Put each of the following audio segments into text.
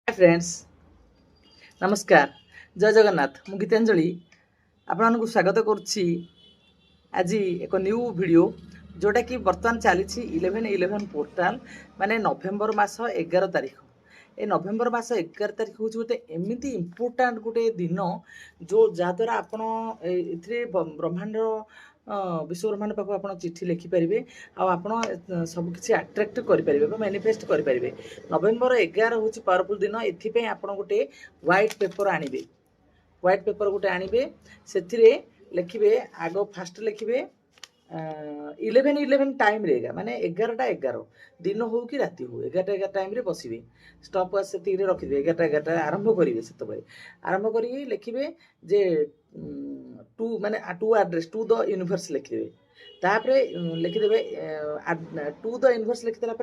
Hi friends, नमस्कार। जय जगन्नाथ। मु गीतांजलि आपन को स्वागत करुच्ची आज एक न्यू वीडियो जोटा कि बर्तमान चली 11/11 पोर्टाल माने नवेम्बर मास 11 तारीख। ए नवेम्बर मास 11 तारीख हूँ गोटे एमती इम्पोर्टाट गोटे दिन जो जहाद्वारा आपड़ ब्रह्मांड विश्व ब्रह्मांड पाक आप चिठी लिखिपारे आपड़ सबकि आट्राक्ट करेंगे मैनिफेस्ट करेंगे। नवेम्बर 11 हूँ पावरफुल दिन। एपाई आप गोटे व्हाइट पेपर आणवे, व्हाइट पेपर गोटे आणवे से लिखे आग फास्ट लिखे 11/11 टाइम रे माने 11 दिन हो कि राति हो 11 टाइम रे बसवे स्टॉप वाच से रखिदे 11 आरंभ करेंगे से आरंभ कर लिखे जे टू माने to address to the universe लिखिदे तापर लिखिदे टू द यूनिवर्स लिखिदेला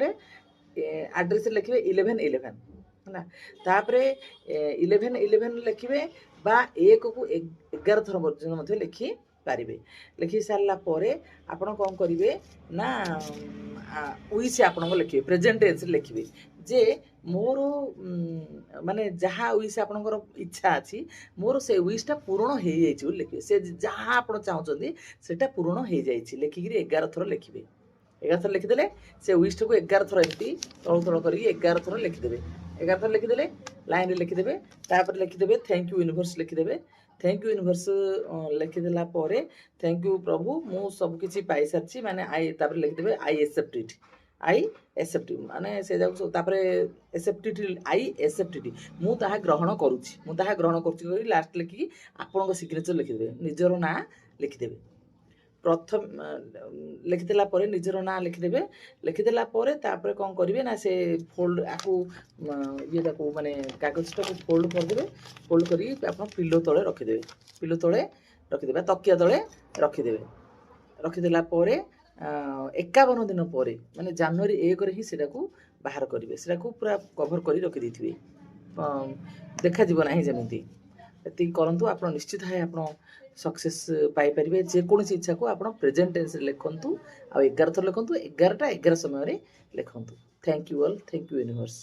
एड्रेस लिखे 11/11 है तापर 11/11 लिखे बा एक को 11 थर मध्य लिखि पारे। लिखि सारा आपड़ कौन करेंगे ना विश आपण लिखे प्रेजेंट टेंस लिखे जे मोर माने जहाँ विश आपणकर इच्छा अच्छी मोर से विशटा पूरण हो जाए लिखे से जहाँ आप चाहते सेटा पूरण हो जाए लिखिक 11 थर लिखे 11 थर लिखिदे से विश को 11 थर एमती तल तल कर 11 थर लिखिदे 11 थर लिखिदे लाइन लिखिदे तापर लिखिदे थैंक यू यूनिवर्स लिखिदे थैंक यू यूनिवर्स लिखिदेला थैंक यू प्रभु मु सब किसी पाई सारी माने आई तापर लिखिदे I accept it I accept माने से जाऊ तापर accept it I accept it मु ताहा ग्रहण करूची मु ताहा ग्रहण करूची लास्ट लिखिकी आपन सिग्नेचर लिखिदेवे निजर ना लिखिदेवे प्रथम लिखिदेला निजर ना लिखिदेवे लिखिदेला कौन करेंगे ना से फोल्ड आपको ये माने कागजटा को फोल्ड करदे फोल्ड कर पिलो तले रखिदेवे पिलो तले रखिदेवे तकिया तले रखिदेवे रखिदेला 51 दिन पर माने जनवरी 1 ही से बाहर करेंगे से पूरा कभर कर रखी देखा जीव ना जमी ये करूँ आप निश्चित है आप सक्सेस पाइपर जेकोसी इच्छा को आप प्रेजेंट टेंस लिखु आ 11 थर लिखु 11टा 11 समय लिखु। Thank you all, thank you universe.